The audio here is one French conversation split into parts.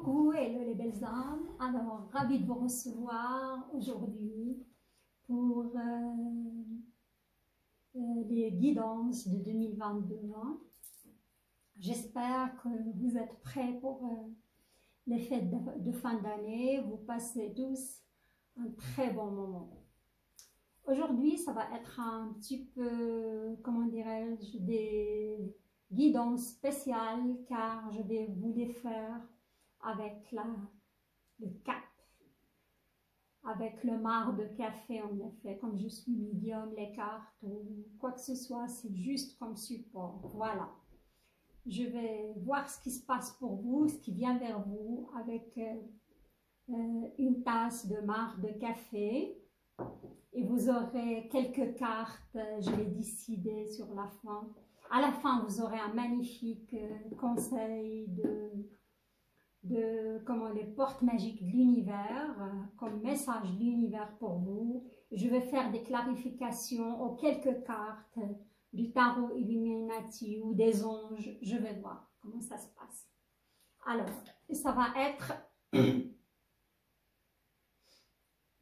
Coucou, hello les belles âmes. Alors, ravie de vous recevoir aujourd'hui pour les guidances de 2022. J'espère que vous êtes prêts pour les fêtes de fin d'année. Vous passez tous un très bon moment. Aujourd'hui, ça va être un petit peu, comment dirais-je, des guidances spéciales car je vais vous les faire avec le cap, avec le marc de café en effet. Comme je suis médium, les cartes ou quoi que ce soit, c'est juste comme support. Voilà. Je vais voir ce qui se passe pour vous, ce qui vient vers vous avec une tasse de marc de café. Et vous aurez quelques cartes, je vais décider sur la fin. À la fin, vous aurez un magnifique conseil comment les portes magiques de l'univers, comme message de l'univers pour vous. Je vais faire des clarifications aux quelques cartes du tarot Illuminati ou des anges. Je vais voir comment ça se passe. Alors, ça va être...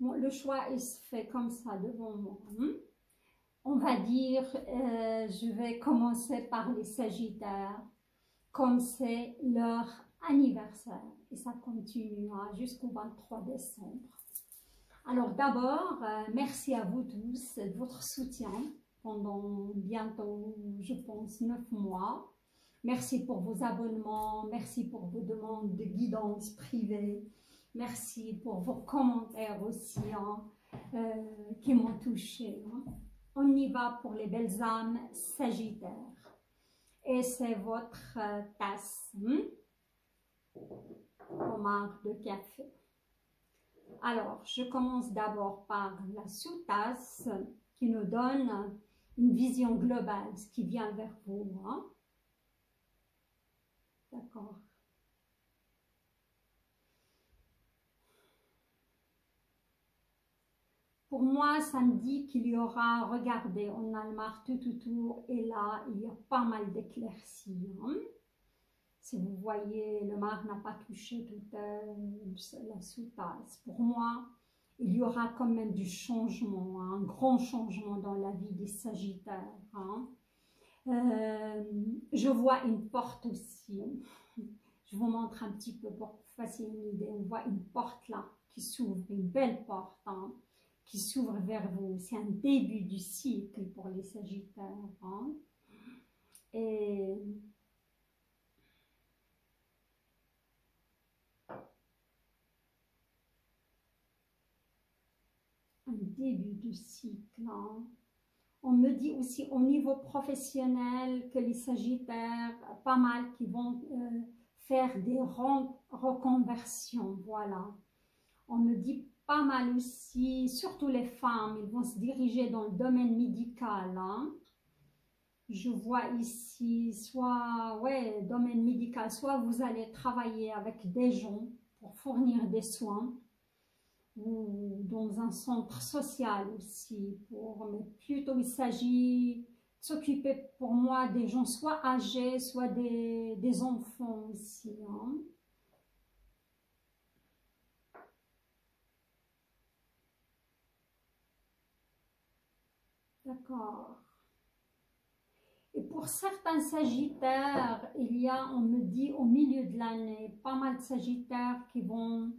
Bon, le choix, il se fait comme ça devant moi. On va dire, je vais commencer par les Sagittaires, comme c'est leur anniversaire. Et ça continuera jusqu'au 23 décembre. Alors d'abord, merci à vous tous de votre soutien pendant bientôt, je pense, 9 mois. Merci pour vos abonnements, merci pour vos demandes de guidance privée. Merci pour vos commentaires aussi qui m'ont touché. On y va pour les belles âmes Sagittaires. Et c'est votre tasse au marc de café. Alors, je commence d'abord par la sous-tasse qui nous donne une vision globale, ce qui vient vers vous. D'accord. Pour moi, ça me dit qu'il y aura, regardez, on a le marc tout autour et là, il y a pas mal d'éclaircies. Si vous voyez, le marc n'a pas touché toute la sous-tasse. Pour moi, il y aura quand même du changement, un grand changement dans la vie des Sagittaires. Je vois une porte aussi. Je vous montre un petit peu pour que vous fassiez une idée. On voit une porte là qui s'ouvre, une belle porte. Qui s'ouvre vers vous. C'est un début du cycle pour les Sagittaires. Et un début du cycle. On me dit aussi au niveau professionnel que les Sagittaires, pas mal qui vont faire des reconversions. Voilà. On me dit pas mal aussi, surtout les femmes, ils vont se diriger dans le domaine médical. Je vois ici, soit, ouais, domaine médical, soit vous allez travailler avec des gens pour fournir des soins, ou dans un centre social aussi, mais plutôt il s'agit de s'occuper pour moi des gens soit âgés, soit des enfants aussi. D'accord. Et pour certains Sagittaires, il y a, on me dit, au milieu de l'année, pas mal de Sagittaires qui vont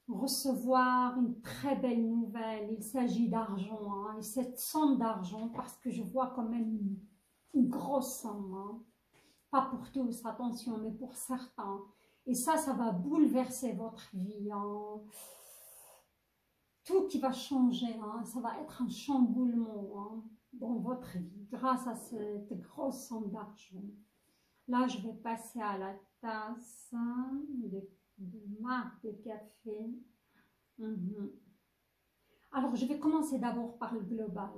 recevoir une très belle nouvelle. Il s'agit d'argent, et cette somme d'argent, parce que je vois quand même une grosse somme. Pas pour tous, attention, mais pour certains. Et ça va bouleverser votre vie. Tout qui va changer, ça va être un chamboulement dans votre vie grâce à cette grosse somme d'argent. Là, je vais passer à la tasse de marc de café. Alors, je vais commencer d'abord par le global.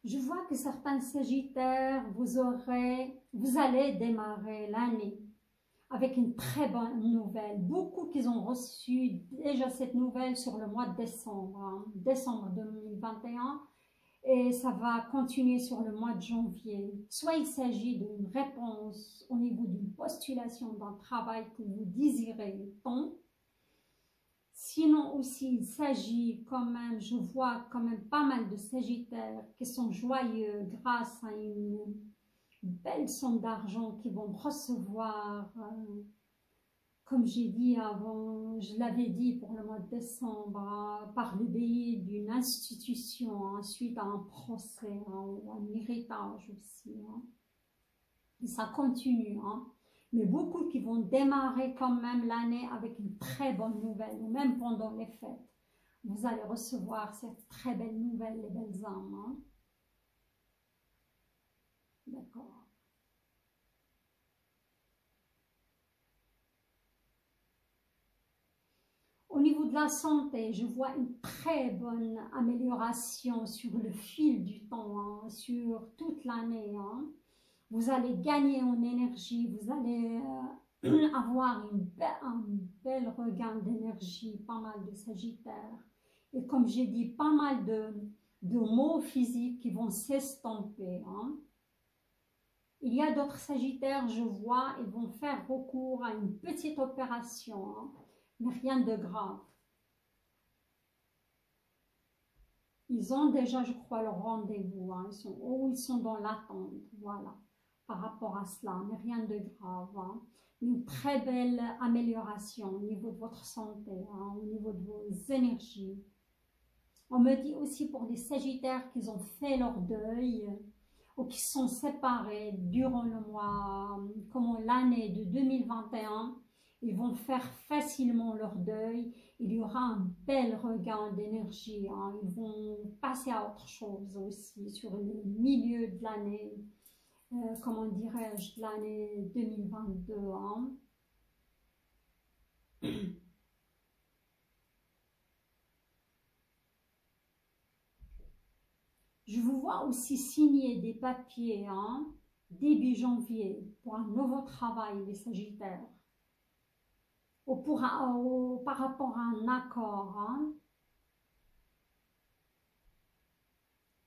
Je vois que certains Sagittaires, vous allez démarrer l'année avec une très bonne nouvelle. Beaucoup qui ont reçu déjà cette nouvelle sur le mois de décembre, décembre 2021, et ça va continuer sur le mois de janvier. Soit il s'agit d'une réponse au niveau d'une postulation d'un travail que vous désirez tant. Sinon aussi, il s'agit quand même, je vois quand même pas mal de Sagittaires qui sont joyeux grâce à une belle somme d'argent qu'ils vont recevoir. Comme j'ai dit avant, je l'avais dit pour le mois de décembre, par le biais d'une institution, suite à un procès ou un héritage aussi. Et ça continue. Mais beaucoup qui vont démarrer quand même l'année avec une très bonne nouvelle, ou même pendant les fêtes. Vous allez recevoir cette très belle nouvelle, les belles âmes. D'accord. Au niveau de la santé, je vois une très bonne amélioration sur le fil du temps, sur toute l'année. Vous allez gagner en énergie, vous allez avoir un bel regain d'énergie, pas mal de Sagittaires. Et comme j'ai dit, pas mal de maux physiques qui vont s'estomper. Il y a d'autres Sagittaires, je vois, ils vont faire recours à une petite opération, mais rien de grave. Ils ont déjà, je crois, leur rendez-vous, ils sont dans l'attente, voilà, par rapport à cela, mais rien de grave. Une très belle amélioration au niveau de votre santé, au niveau de vos énergies. On me dit aussi pour les Sagittaires qu'ils ont fait leur deuil ou qui sont séparés durant le mois, comme l'année de 2021, ils vont faire facilement leur deuil. Il y aura un bel regain d'énergie. Ils vont passer à autre chose aussi sur le milieu de l'année, comment dirais-je, de l'année 2022. Je vous vois aussi signer des papiers début janvier pour un nouveau travail, les Sagittaires. Ou par rapport à un accord.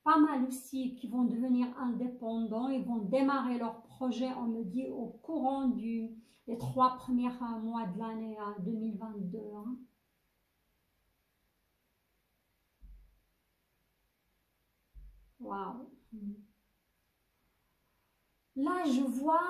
Pas mal aussi qui vont devenir indépendants, ils vont démarrer leur projet, on me dit, au courant des 3 premiers mois de l'année 2022. Waouh! Là, je vois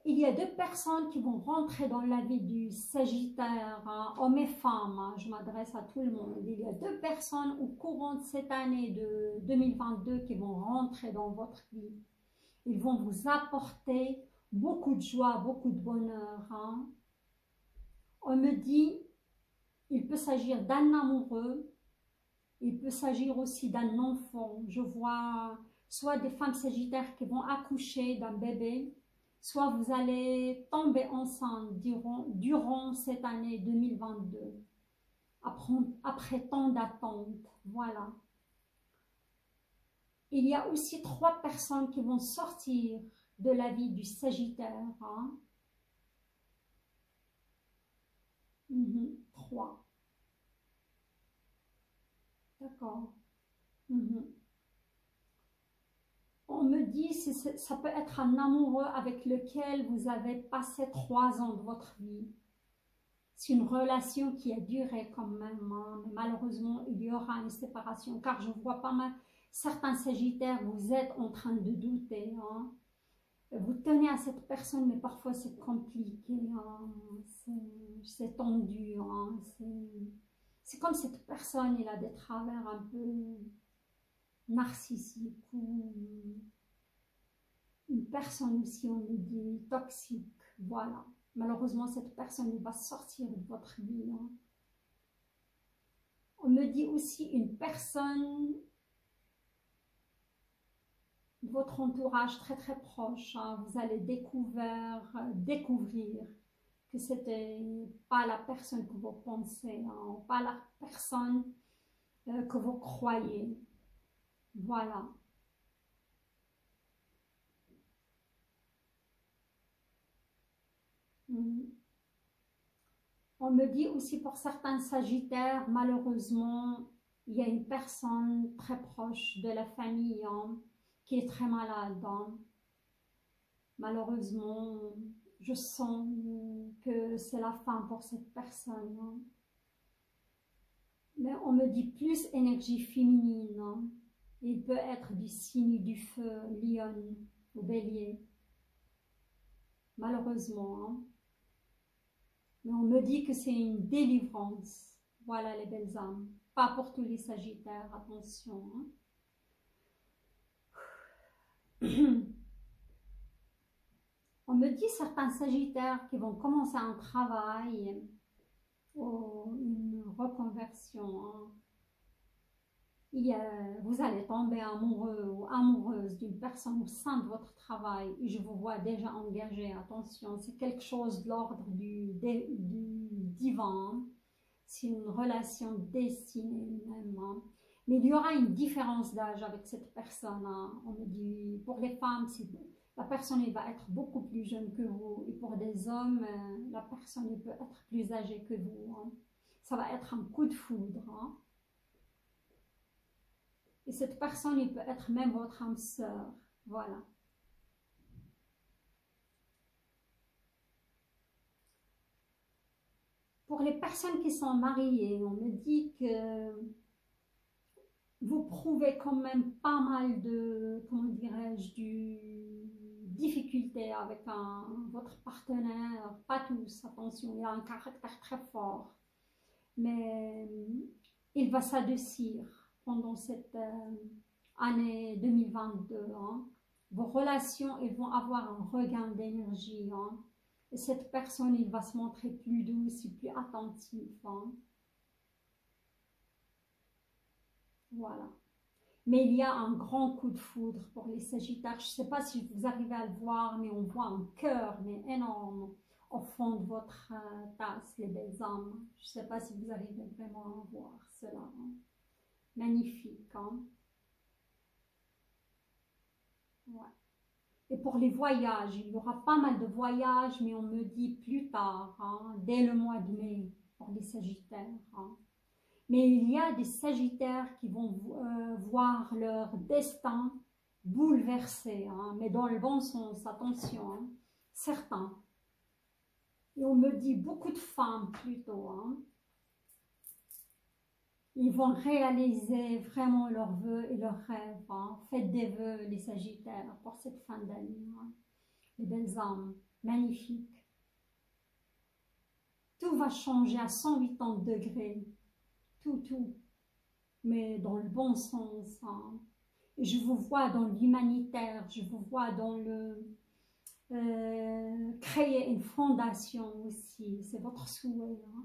il y a 2 personnes qui vont rentrer dans la vie du Sagittaire, hommes et femmes, je m'adresse à tout le monde. Il y a 2 personnes au courant de cette année de 2022 qui vont rentrer dans votre vie. Ils vont vous apporter beaucoup de joie, beaucoup de bonheur. On me dit, il peut s'agir d'un amoureux, il peut s'agir aussi d'un enfant. Je vois soit des femmes Sagittaires qui vont accoucher d'un bébé, soit vous allez tomber enceinte durant cette année 2022, après tant d'attente. Voilà. Il y a aussi 3 personnes qui vont sortir de la vie du Sagittaire. 3. D'accord. On me dit, ça peut être un amoureux avec lequel vous avez passé 3 ans de votre vie. C'est une relation qui a duré quand même, mais malheureusement, il y aura une séparation, car je vois pas mal, certains Sagittaires, vous êtes en train de douter. Vous tenez à cette personne, mais parfois c'est compliqué, c'est tendu. C'est comme cette personne, il a des travers un peu narcissique ou une personne aussi, on nous dit, toxique. Voilà. Malheureusement, cette personne va sortir de votre vie. On me dit aussi une personne de votre entourage très très proche. Vous allez découvrir que c'était pas la personne que vous pensez, pas la personne que vous croyez. Voilà. On me dit aussi pour certains Sagittaires, malheureusement, il y a une personne très proche de la famille qui est très malade. Malheureusement, je sens que c'est la fin pour cette personne. Hein. Mais on me dit plus énergie féminine. Hein. Il peut être du signe du feu, lion ou bélier. Malheureusement. Hein. Mais on me dit que c'est une délivrance. Voilà les belles âmes. Pas pour tous les sagittaires, attention. Hein. On me dit certains sagittaires qui vont commencer un travail ou une reconversion. Hein. Vous allez tomber amoureux ou amoureuse d'une personne au sein de votre travail et je vous vois déjà engagé. Attention, c'est quelque chose de l'ordre du divin. C'est une relation destinée même. Hein. Mais il y aura une différence d'âge avec cette personne. Hein. On me dit, pour les femmes, la personne elle va être beaucoup plus jeune que vous. Et pour des hommes, la personne elle peut être plus âgée que vous. Hein. Ça va être un coup de foudre. Hein. Et cette personne, il peut être même votre âme sœur. Voilà. Pour les personnes qui sont mariées, on me dit que vous prouvez quand même pas mal de, comment dirais-je, difficultés avec votre partenaire. Pas tous, attention, il a un caractère très fort. Mais il va s'adoucir pendant cette année 2022. Hein. Vos relations, elles vont avoir un regain d'énergie. Hein. Et cette personne, il va se montrer plus douce et plus attentif. Hein. Voilà. Mais il y a un grand coup de foudre pour les Sagittaires. Je ne sais pas si vous arrivez à le voir, mais on voit un cœur mais énorme au fond de votre tasse, les belles âmes. Je ne sais pas si vous arrivez vraiment à voir cela. Hein. Magnifique. Hein? Ouais. Et pour les voyages, il y aura pas mal de voyages, mais on me dit plus tard, hein, dès le mois de mai, pour les Sagittaires. Hein. Mais il y a des Sagittaires qui vont voir leur destin bouleversé, hein, mais dans le bon sens, attention, hein, certains. Et on me dit beaucoup de femmes plutôt. Hein. Ils vont réaliser vraiment leurs vœux et leurs rêves. Hein. Faites des vœux, les Sagittaires, pour cette fin d'année. Hein. Les belles âmes, magnifiques. Tout va changer à 180 degrés. Tout. Mais dans le bon sens. Hein. Je vous vois dans l'humanitaire, je vous vois dans le... créer une fondation aussi. C'est votre souhait. Hein.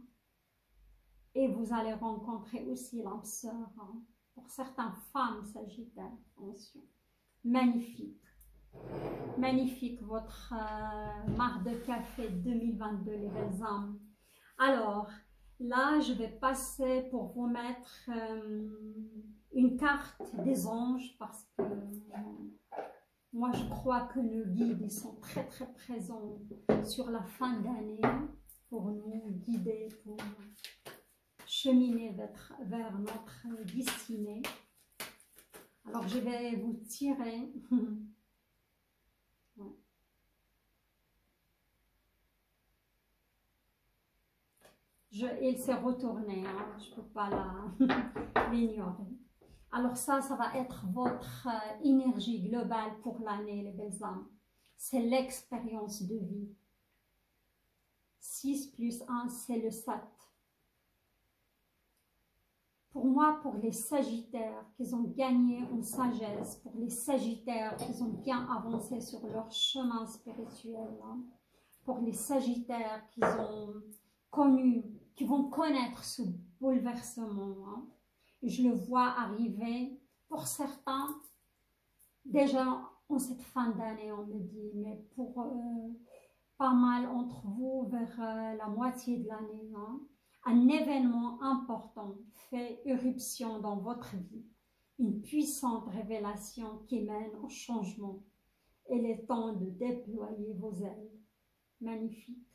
Et vous allez rencontrer aussi l'âme sœur. Hein, pour certaines femmes sagittaires, attention. Magnifique. Magnifique votre marque de café 2022, les belles âmes. Alors, là, je vais passer pour vous mettre une carte des anges parce que moi, je crois que nos guides ils sont très, très présents sur la fin d'année pour nous guider, pour cheminer vers notre destinée. Alors, je vais vous tirer. Ouais. Il s'est retourné, hein, je ne peux pas l'ignorer. Alors ça va être votre énergie globale pour l'année, les belles âmes. C'est l'expérience de vie. 6 plus 1, c'est le 7. Pour moi, pour les Sagittaires qui ont gagné en sagesse, pour les Sagittaires qui ont bien avancé sur leur chemin spirituel, hein, pour les Sagittaires qui ont connu, qui vont connaître ce bouleversement, hein, je le vois arriver pour certains, déjà en cette fin d'année, on me dit, mais pour pas mal entre vous, vers la moitié de l'année, hein, un événement important fait éruption dans votre vie, une puissante révélation qui mène au changement. Il est temps de déployer vos ailes. Magnifique.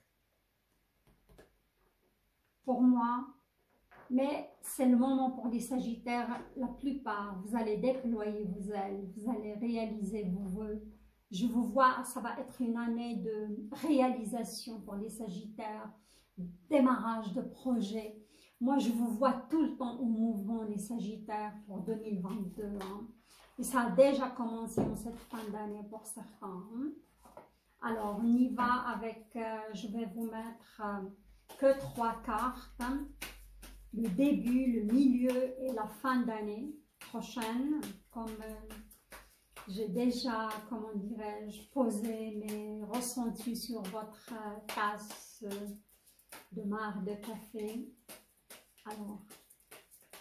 Pour moi, mais c'est le moment pour les Sagittaires, la plupart, vous allez déployer vos ailes, vous allez réaliser vos vœux, Je vous vois, ça va être une année de réalisation pour les Sagittaires, démarrage de projet. Moi, je vous vois tout le temps au mouvement, les Sagittaires, pour 2022. Hein. Et ça a déjà commencé en cette fin d'année pour certains. Hein. Alors, on y va avec, je vais vous mettre que 3 cartes. Hein. Le début, le milieu et la fin d'année prochaine. Comme j'ai déjà, comment dirais-je, posé mes ressentis sur votre tasse de marc de café. Alors,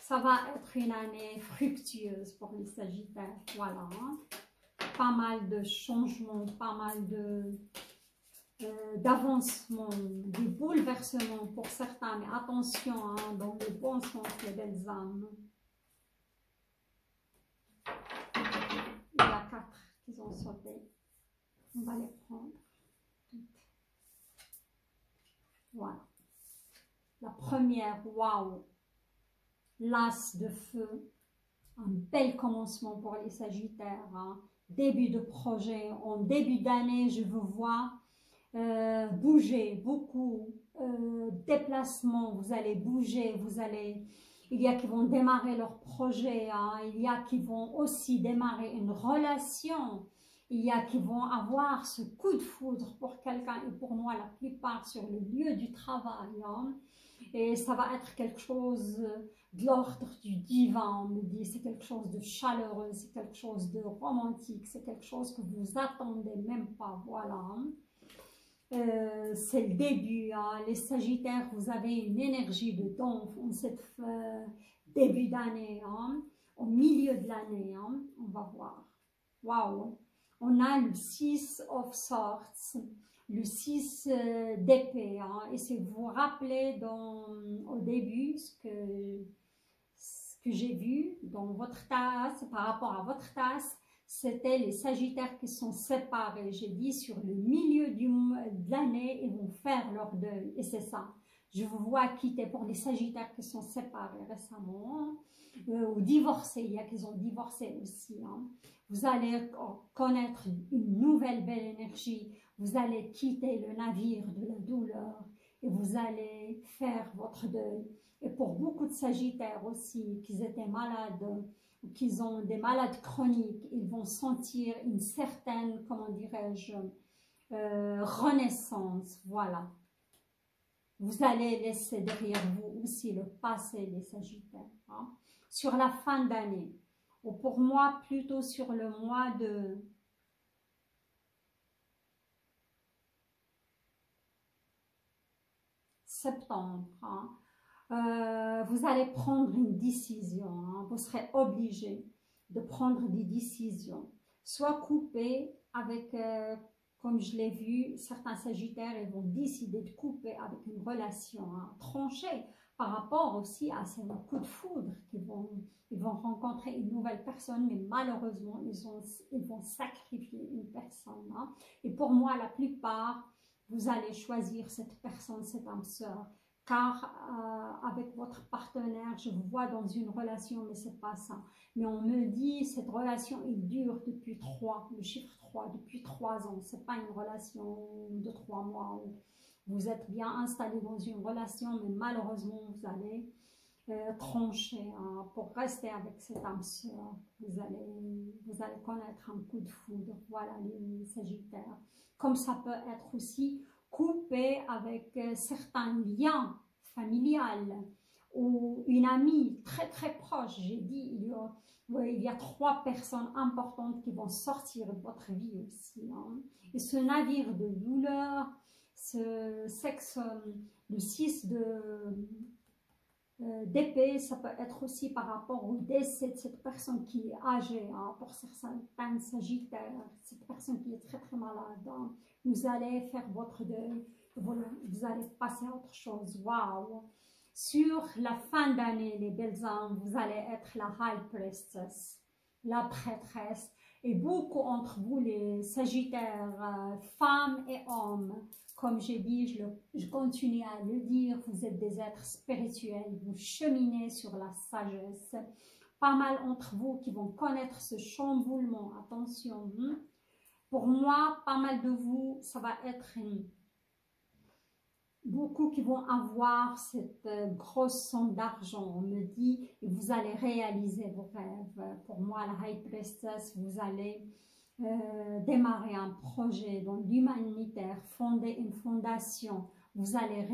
ça va être une année fructueuse pour les Sagittaires. Voilà. Hein. Pas mal de changements, pas mal d'avancements, des bouleversements pour certains, mais attention, hein, dans le bon sens, les belles âmes. Il y a 4 qui ont sauté. On va les prendre toutes. Voilà. La première, waouh, l'as de feu. Un bel commencement pour les Sagittaires. Hein. Début de projet, en début d'année, je vous vois bouger beaucoup, déplacement, vous allez bouger, il y a qui vont démarrer leur projet, hein, il y a qui vont aussi démarrer une relation, il y a qui vont avoir ce coup de foudre pour quelqu'un et pour moi la plupart sur le lieu du travail, hein, et ça va être quelque chose de l'ordre du divin, on me dit, c'est quelque chose de chaleureux, c'est quelque chose de romantique, c'est quelque chose que vous attendez même pas, voilà. Hein. C'est le début, hein. Les Sagittaires, vous avez une énergie de don en cette début d'année, hein. Au milieu de l'année, hein. On va voir. Waouh! On a le 6 of Swords, le 6 d'épée, hein. Et si vous vous rappelez au début ce que j'ai vu dans votre tasse, par rapport à votre tasse, c'était les Sagittaires qui sont séparés. J'ai dit sur le milieu de l'année, ils vont faire leur deuil. Et c'est ça. Je vous vois quitter pour les Sagittaires qui sont séparés récemment ou divorcés. Il y a qui ont divorcé aussi. Hein. Vous allez connaître une nouvelle belle énergie. Vous allez quitter le navire de la douleur et vous allez faire votre deuil. Et pour beaucoup de Sagittaires aussi, qui étaient malades, qu'ils ont des malades chroniques, ils vont sentir une certaine, comment dirais-je, renaissance, voilà. Vous allez laisser derrière vous aussi le passé des Sagittaires. Hein. Sur la fin d'année, ou pour moi plutôt sur le mois de septembre, hein. Vous allez prendre une décision, hein. Vous serez obligé de prendre des décisions, soit couper avec, comme je l'ai vu, certains Sagittaires, ils vont décider de couper avec une relation, hein, trancher par rapport aussi à ces coups de foudre ils vont rencontrer une nouvelle personne, mais malheureusement, ils vont sacrifier une personne. Hein. Et pour moi, la plupart, vous allez choisir cette personne, cette âme sœur, car avec votre partenaire, je vous vois dans une relation, mais c'est pas ça. Mais on me dit, cette relation, il dure depuis 3, le chiffre 3, depuis 3 ans. C'est pas une relation de 3 mois. Vous êtes bien installé dans une relation, mais malheureusement, vous allez trancher. Hein, pour rester avec cette âme sœur, vous allez connaître un coup de foudre. Voilà les Sagittaires. Comme ça peut être aussi coupé avec certains liens familiales ou une amie très très proche. J'ai dit, il y a 3 personnes importantes qui vont sortir de votre vie aussi. Hein. Et ce navire de douleur, ce sexe, le 6 d'épée, ça peut être aussi par rapport au décès de cette personne qui est âgée, hein, pour certains Sagittaires, cette personne qui est très très malade. Hein. Vous allez faire votre deuil, voilà, vous allez passer à autre chose. Waouh! Sur la fin d'année, les belles âmes, vous allez être la High Priestess, la prêtresse. Et beaucoup entre vous, les Sagittaires, femmes et hommes, comme j'ai dit, je continue à le dire, vous êtes des êtres spirituels, vous cheminez sur la sagesse. Pas mal entre vous qui vont connaître ce chamboulement, attention, Pour moi, pas mal de vous, ça va être beaucoup qui vont avoir cette grosse somme d'argent. On me dit, et vous allez réaliser vos rêves. Pour moi, la High Priestess, vous allez démarrer un projet dans l'humanitaire, fonder une fondation. Vous allez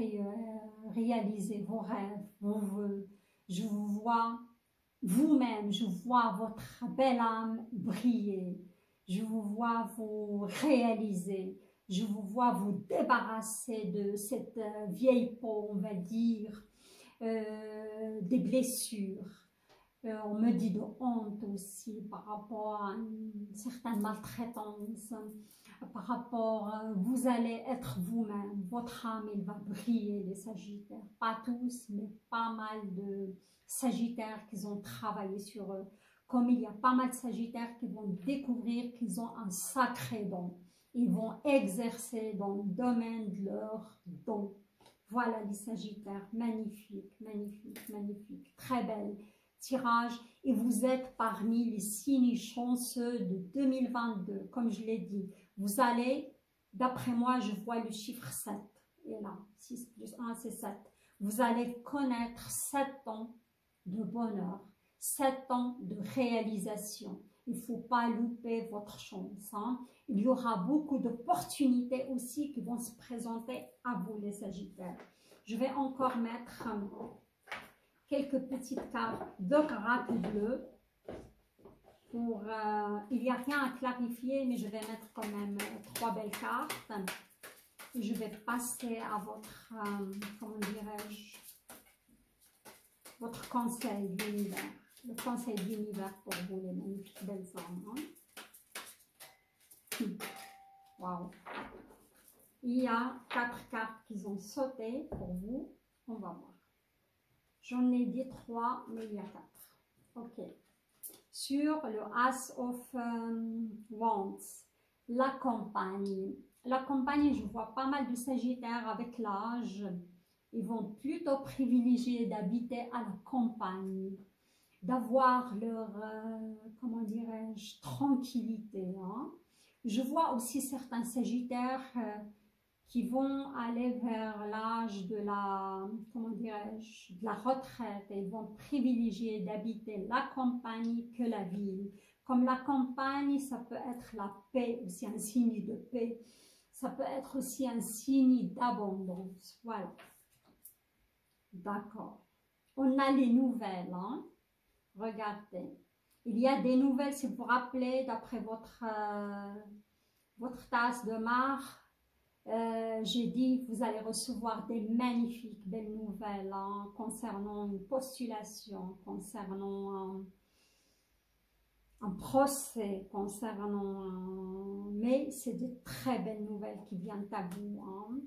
réaliser vos rêves, vos vœux. Je vous vois vous-même, je vois votre belle âme briller. Je vous vois vous réaliser. Je vous vois vous débarrasser de cette vieille peau, on va dire, des blessures. On me dit de honte aussi par rapport à une certaine maltraitance, par rapport, vous allez être vous-même, votre âme, il va briller, les Sagittaires. Pas tous, mais pas mal de Sagittaires qui ont travaillé sur eux. Comme il y a pas mal de Sagittaires qui vont découvrir qu'ils ont un sacré don. Ils vont exercer dans le domaine de leur don. Voilà les Sagittaires, magnifique, magnifique, magnifique, très belle tirage. Et vous êtes parmi les signes chanceux de 2022, comme je l'ai dit. Vous allez, d'après moi, je vois le chiffre 7. Et là, 6 plus 1, c'est 7. Vous allez connaître 7 ans de bonheur, 7 ans de réalisation. Il ne faut pas louper votre chance. Hein. Il y aura beaucoup d'opportunités aussi qui vont se présenter à vous, les Sagittaires. Je vais encore mettre quelques petites cartes de caractère bleu. Pour, il n'y a rien à clarifier, mais je vais mettre quand même 3 belles cartes. Et je vais passer à votre, comment dirais-je, votre conseil d'univers. Le conseil d'univers pour vous, les magnifiques belles âmes. Hein. Wow. Il y a 4 cartes qui ont sauté pour vous. On va voir. J'en ai dit 3, mais il y a 4. Ok. Sur le As of Wands, la campagne. La campagne, je vois pas mal de Sagittaires avec l'âge. Ils vont plutôt privilégier d'habiter à la campagne, d'avoir leur, comment dirais-je, tranquillité. Hein. Je vois aussi certains Sagittaires qui vont aller vers l'âge de la, comment dirais-je, de la retraite et vont privilégier d'habiter la campagne que la ville. Comme la campagne, ça peut être la paix, aussi un signe de paix. Ça peut être aussi un signe d'abondance. Voilà. D'accord. On a les nouvelles. Hein? Regardez. Il y a des nouvelles, si vous vous rappelez, d'après votre tasse de marre. J'ai dit vous allez recevoir des magnifiques belles nouvelles hein, concernant une postulation, concernant un procès, concernant mais c'est de très belles nouvelles qui viennent à vous. Hein.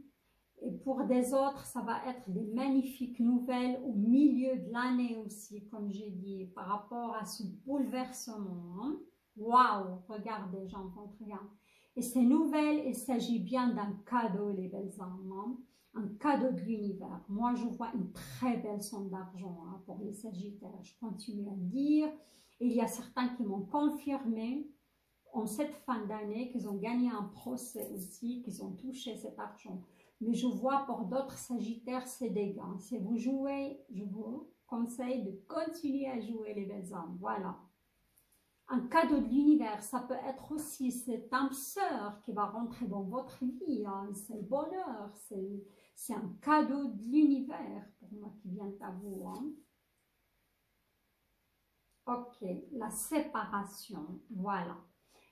Et pour des autres, ça va être des magnifiques nouvelles au milieu de l'année aussi, comme j'ai dit, par rapport à ce bouleversement. Hein. Waouh, regardez, j'entends rien. Et ces nouvelles, il s'agit bien d'un cadeau, les belles âmes, hein? Un cadeau de l'univers. Moi, je vois une très belle somme d'argent hein, pour les Sagittaires. Je continue à dire. Il y a certains qui m'ont confirmé en cette fin d'année qu'ils ont gagné un procès aussi, qu'ils ont touché cet argent. Mais je vois pour d'autres Sagittaires, c'est des gains. Si vous jouez, je vous conseille de continuer à jouer, les belles âmes. Voilà. Un cadeau de l'univers, ça peut être aussi cette âme sœur qui va rentrer dans votre vie, hein. C'est le bonheur, c'est un cadeau de l'univers pour moi qui vient à vous. Hein. Ok, la séparation, voilà.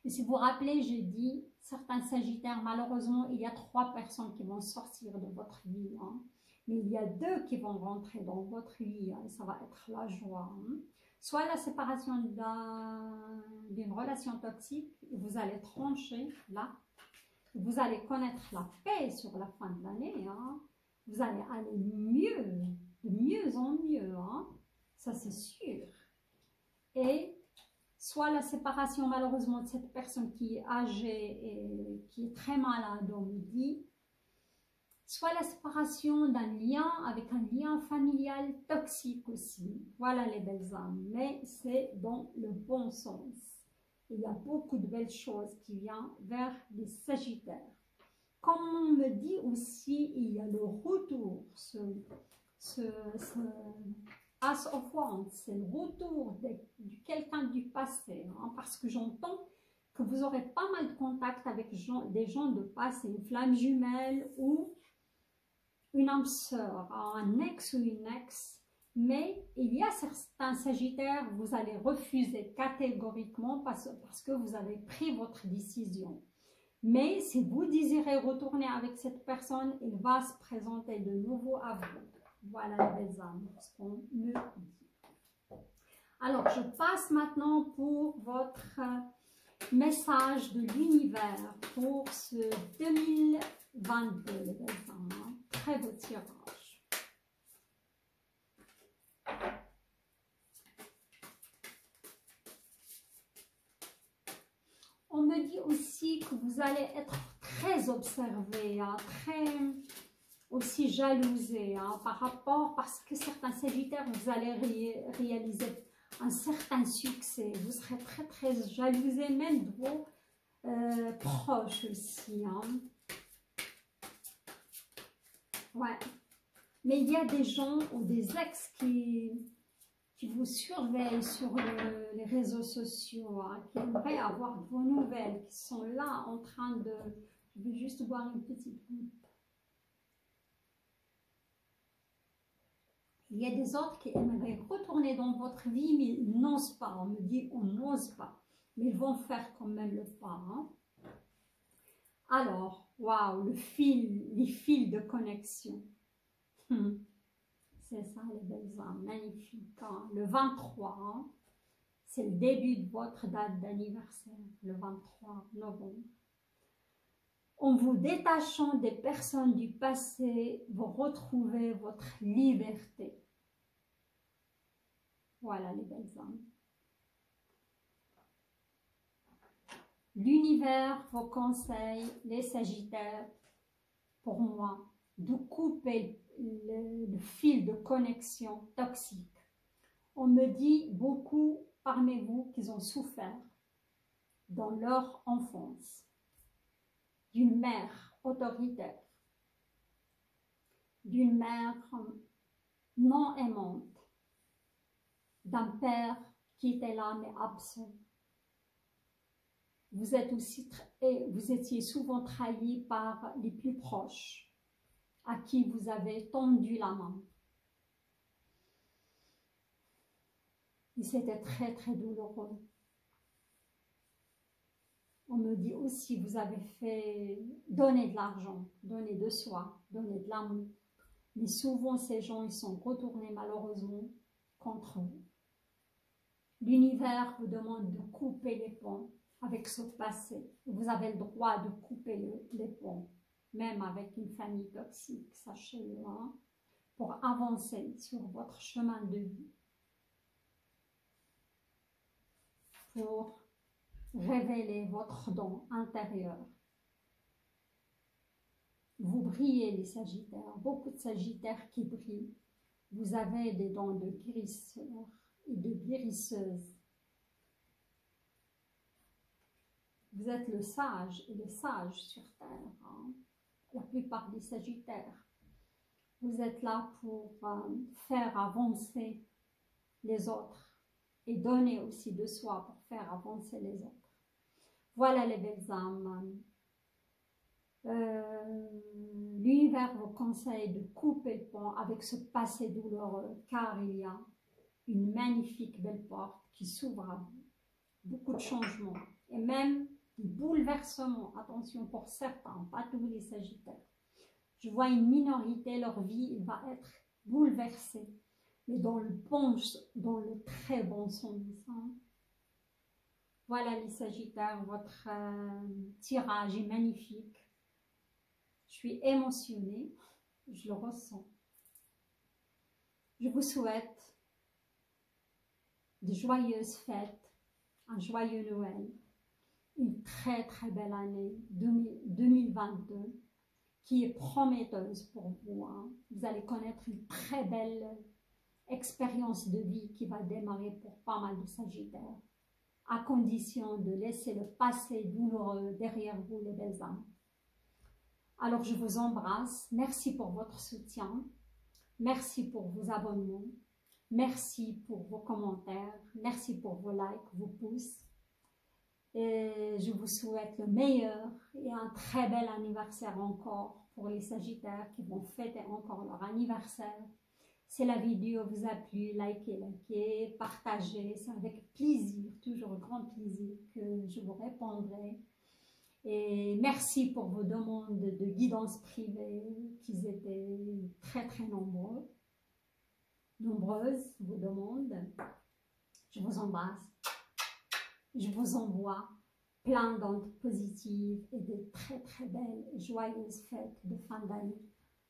Et si vous vous rappelez, j'ai dit, certains Sagittaires, malheureusement, il y a 3 personnes qui vont sortir de votre vie, hein. Mais il y a 2 qui vont rentrer dans votre vie, hein, et ça va être la joie. Hein. Soit la séparation d'une relation toxique, vous allez trancher là, vous allez connaître la paix sur la fin de l'année, hein. Vous allez aller mieux, de mieux en mieux, hein. Ça c'est sûr. Et soit la séparation malheureusement de cette personne qui est âgée et qui est très malade, on me dit, soit la séparation d'un lien avec un lien familial toxique aussi. Voilà les belles âmes, mais c'est dans le bon sens. Il y a beaucoup de belles choses qui viennent vers les Sagittaires. Comme on me dit aussi, il y a le retour, ce As of Wands, c'est le retour de quelqu'un du passé, hein, parce que j'entends que vous aurez pas mal de contacts avec des gens de passé, une flamme jumelle ou une âme sœur, un ex ou une ex, mais il y a certains Sagittaires, vous allez refuser catégoriquement parce que vous avez pris votre décision. Mais si vous désirez retourner avec cette personne, il va se présenter de nouveau à vous. Voilà les âmes, ce qu'on me dit. Alors, je passe maintenant pour votre message de l'univers pour ce 2022, les belles âmes. Très beau tirage. On me dit aussi que vous allez être très observé, hein, très aussi jalousé, hein, par rapport, parce que certains Sagittaires, vous allez réaliser un certain succès. Vous serez très très jalousé, même de vos proches aussi. Hein. Ouais. Mais il y a des gens ou des ex qui vous surveillent sur les réseaux sociaux, hein, qui aimeraient avoir vos nouvelles, qui sont là en train de... Je vais juste boire une petite goutte. Il y a des autres qui aimeraient retourner dans votre vie, mais ils n'osent pas. On me dit on n'ose pas, mais ils vont faire quand même le pas. Hein. Alors, waouh, les fils de connexion. C'est ça, les belles âmes, magnifique. Hein. Le 23, hein, c'est le début de votre date d'anniversaire, le 23 novembre. En vous détachant des personnes du passé, vous retrouvez votre liberté. Voilà les belles âmes. L'univers vous conseille, les Sagittaires, pour moi, de couper le fil de connexion toxique. On me dit beaucoup parmi vous qu'ils ont souffert dans leur enfance d'une mère autoritaire, d'une mère non aimante, d'un père qui était là mais absent. Vous étiez souvent trahi par les plus proches, à qui vous avez tendu la main. Et c'était très très douloureux. On me dit aussi, vous avez fait donner de l'argent, donner de soi, donner de l'amour. Mais souvent, ces gens, ils sont retournés malheureusement contre vous. L'univers vous demande de couper les ponts avec ce passé. Vous avez le droit de couper les ponts, même avec une famille toxique, sachez-le, hein, pour avancer sur votre chemin de vie. Pour révéler votre don intérieur. Vous brillez les Sagittaires, beaucoup de Sagittaires qui brillent. Vous avez des dons de guérisseurs et de guérisseuses. Vous êtes le sage et les sages sur Terre, hein, la plupart des Sagittaires. Vous êtes là pour faire avancer les autres et donner aussi de soi pour faire avancer les autres. Voilà les belles âmes. L'univers vous conseille de couper le pont avec ce passé douloureux, car il y a une magnifique belle porte qui s'ouvre à vous. Beaucoup de changements et même des bouleversements. Attention pour certains, pas tous les Sagittaires. Je vois une minorité, leur vie va être bouleversée, mais dans le très bon sens. Hein. Voilà les Sagittaires, votre tirage est magnifique. Je suis émotionnée, je le ressens. Je vous souhaite de joyeuses fêtes, un joyeux Noël, une très très belle année 2022 qui est prometteuse pour vous. Hein. Vous allez connaître une très belle expérience de vie qui va démarrer pour pas mal de Sagittaires. à condition de laisser le passé douloureux derrière vous, les belles âmes. Alors, je vous embrasse. Merci pour votre soutien. Merci pour vos abonnements. Merci pour vos commentaires. Merci pour vos likes, vos pouces. Et je vous souhaite le meilleur et un très bel anniversaire encore pour les Sagittaires qui vont fêter encore leur anniversaire. Si la vidéo vous a plu, likez, partagez. C'est avec plaisir, toujours grand plaisir que je vous répondrai. Et merci pour vos demandes de guidance privée, qui étaient très nombreuses, vos demandes. Je vous embrasse. Je vous envoie plein d'ondes positives et de très belles, joyeuses fêtes de fin d'année.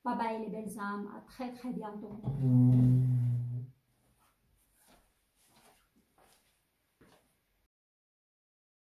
Bye bye les belles âmes, à très bientôt.